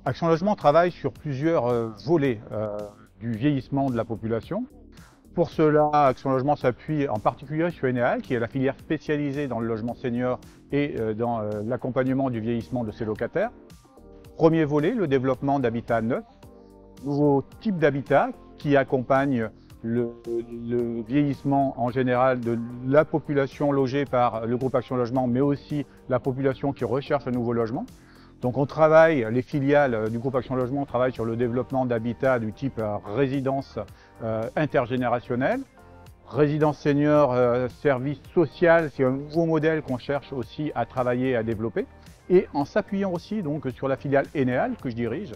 Action Logement travaille sur plusieurs volets du vieillissement de la population. Pour cela, Action Logement s'appuie en particulier sur Eneal, qui est la filière spécialisée dans le logement senior et dans l'accompagnement du vieillissement de ses locataires. Premier volet, le développement d'habitat neuf, nouveau type d'habitat qui accompagne le vieillissement en général de la population logée par le groupe Action Logement, mais aussi la population qui recherche un nouveau logement. Donc on travaille, les filiales du groupe Action Logement travaillent sur le développement d'habitat du type résidence intergénérationnelle, résidence senior, service social, c'est un nouveau modèle qu'on cherche aussi à travailler et à développer. Et en s'appuyant aussi donc sur la filiale Eneal que je dirige.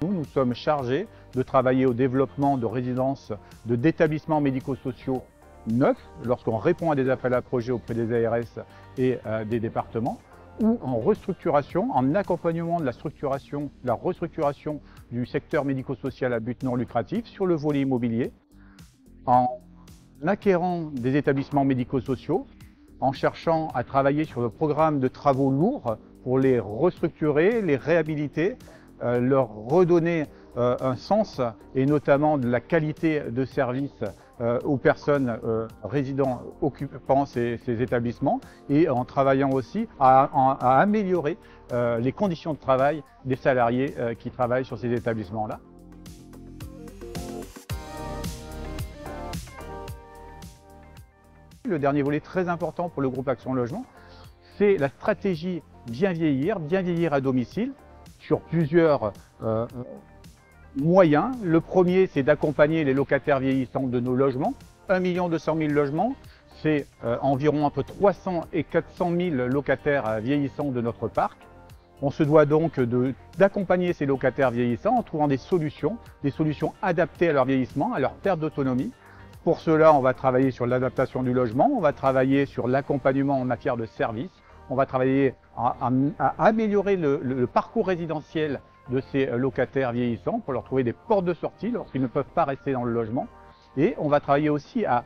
Nous sommes chargés de travailler au développement de résidences, d'établissements médico-sociaux neufs, lorsqu'on répond à des appels à projets auprès des ARS et des départements, ou en restructuration, en accompagnement de la restructuration du secteur médico-social à but non lucratif sur le volet immobilier, en acquérant des établissements médico-sociaux, en cherchant à travailler sur le programme de travaux lourds pour les restructurer, les réhabiliter, leur redonner un sens et notamment de la qualité de service aux personnes résidant, occupant ces établissements, et en travaillant aussi à améliorer les conditions de travail des salariés qui travaillent sur ces établissements-là. Le dernier volet très important pour le groupe Action Logement, c'est la stratégie bien vieillir à domicile, sur plusieurs moyens. Le premier, c'est d'accompagner les locataires vieillissants de nos logements. 1 200 000 logements, c'est environ entre 300 et 400 000 locataires vieillissants de notre parc. On se doit donc d'accompagner ces locataires vieillissants en trouvant des solutions adaptées à leur vieillissement, à leur perte d'autonomie. Pour cela, on va travailler sur l'adaptation du logement, on va travailler sur l'accompagnement en matière de services, on va travailler à améliorer le parcours résidentiel de ces locataires vieillissants pour leur trouver des portes de sortie lorsqu'ils ne peuvent pas rester dans le logement. Et on va travailler aussi à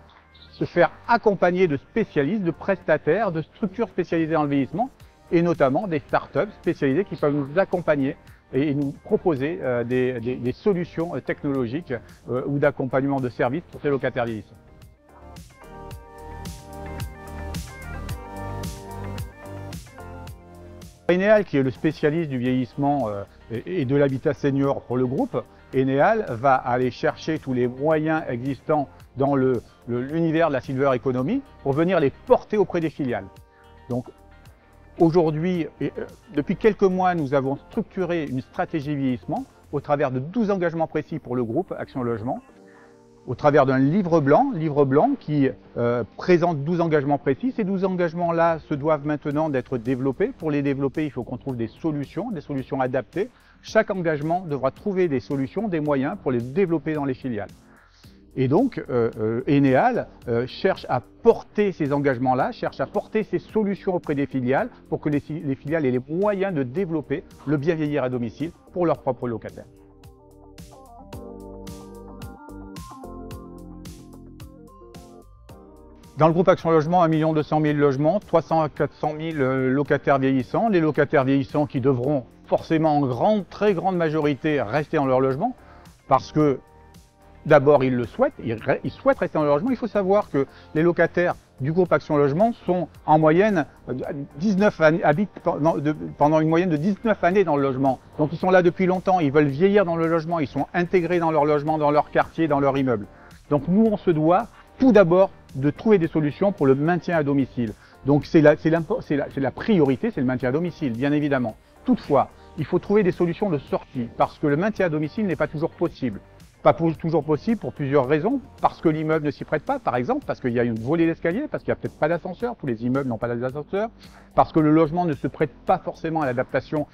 se faire accompagner de spécialistes, de prestataires, de structures spécialisées dans le vieillissement et notamment des startups spécialisées qui peuvent nous accompagner et nous proposer des solutions technologiques ou d'accompagnement de services pour ces locataires vieillissants. Eneal, qui est le spécialiste du vieillissement et de l'habitat senior pour le groupe, Eneal va aller chercher tous les moyens existants dans l'univers de la Silver Economy pour venir les porter auprès des filiales. Donc aujourd'hui, depuis quelques mois, nous avons structuré une stratégie vieillissement au travers de 12 engagements précis pour le groupe Action Logement, au travers d'un livre blanc qui présente 12 engagements précis. Ces 12 engagements-là se doivent maintenant d'être développés. Pour les développer, il faut qu'on trouve des solutions adaptées. Chaque engagement devra trouver des solutions, des moyens pour les développer dans les filiales. Et donc, Eneal cherche à porter ces engagements-là, cherche à porter ces solutions auprès des filiales pour que les filiales aient les moyens de développer le bien vieillir à domicile pour leurs propres locataires. Dans le groupe Action Logement, 1 200 000 logements, 300 à 400 000 locataires vieillissants. Les locataires vieillissants qui devront forcément en très grande majorité rester dans leur logement parce que d'abord ils le souhaitent, ils souhaitent rester dans leur logement. Il faut savoir que les locataires du groupe Action Logement sont en moyenne habitent pendant une moyenne de 19 années dans le logement. Donc ils sont là depuis longtemps, ils veulent vieillir dans le logement, ils sont intégrés dans leur logement, dans leur quartier, dans leur immeuble. Donc nous on se doit tout d'abord de trouver des solutions pour le maintien à domicile. Donc c'est la priorité, c'est le maintien à domicile, bien évidemment. Toutefois, il faut trouver des solutions de sortie, parce que le maintien à domicile n'est pas toujours possible. Pas toujours possible pour plusieurs raisons, parce que l'immeuble ne s'y prête pas, par exemple, parce qu'il y a une volée d'escalier, parce qu'il n'y a peut-être pas d'ascenseur, tous les immeubles n'ont pas d'ascenseur, parce que le logement ne se prête pas forcément à l'adaptation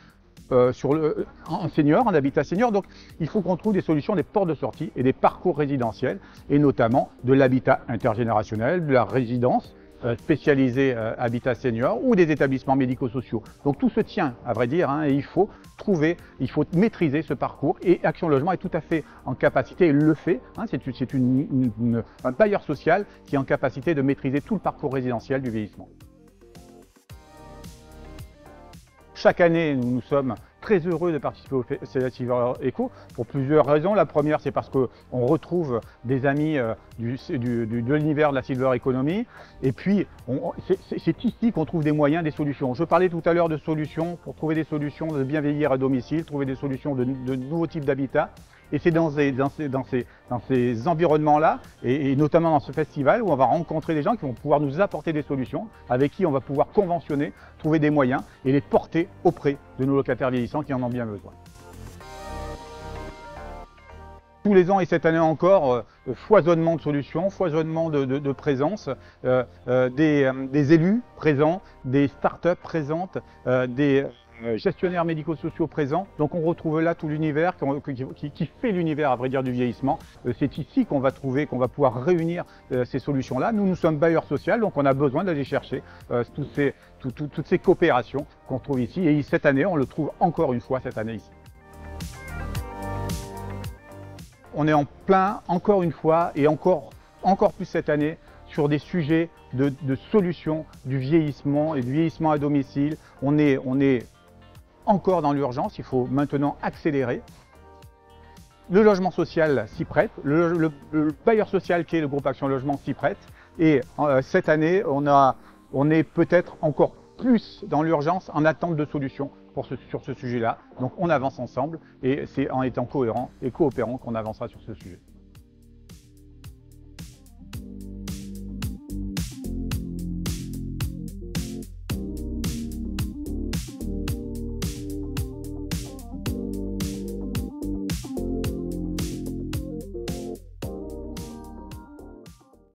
en habitat senior. Donc il faut qu'on trouve des solutions, des portes de sortie et des parcours résidentiels, et notamment de l'habitat intergénérationnel, de la résidence spécialisée habitat senior ou des établissements médico-sociaux. Donc tout se tient, à vrai dire, et il faut maîtriser ce parcours, et Action Logement est tout à fait en capacité, et le fait, c'est un bailleur social qui est en capacité de maîtriser tout le parcours résidentiel du vieillissement. chaque année, nous sommes très heureux de participer au Silver Eco pour plusieurs raisons. La première, c'est parce qu'on retrouve des amis de l'univers de la Silver Economy. Et puis, c'est ici qu'on trouve des moyens, des solutions. Je parlais tout à l'heure de solutions, pour trouver des solutions de bien vieillir à domicile, trouver des solutions de nouveaux types d'habitat. Et c'est dans ces environnements-là, et notamment dans ce festival, où on va rencontrer des gens qui vont pouvoir nous apporter des solutions, avec qui on va pouvoir conventionner, trouver des moyens et les porter auprès de nos locataires vieillissants qui en ont bien besoin. Tous les ans et cette année encore, foisonnement de solutions, foisonnement de présence, des élus présents, des startups présentes, des gestionnaires médico-sociaux présents. Donc on retrouve là tout l'univers qui fait l'univers, à vrai dire, du vieillissement. C'est ici qu'on va trouver, qu'on va pouvoir réunir ces solutions-là. Nous sommes bailleurs sociaux, donc on a besoin d'aller chercher toutes ces coopérations qu'on trouve ici. Et cette année, on le trouve encore une fois cette année ici. On est en plein, encore une fois, et encore plus cette année, sur des sujets de solutions du vieillissement et du vieillissement à domicile. On est encore dans l'urgence, il faut maintenant accélérer. Le logement social s'y prête, le bailleur social qui est le groupe Action Logement s'y prête. Et cette année, on est peut-être encore plus dans l'urgence en attente de solutions sur ce sujet-là. Donc on avance ensemble et c'est en étant cohérent et coopérant qu'on avancera sur ce sujet.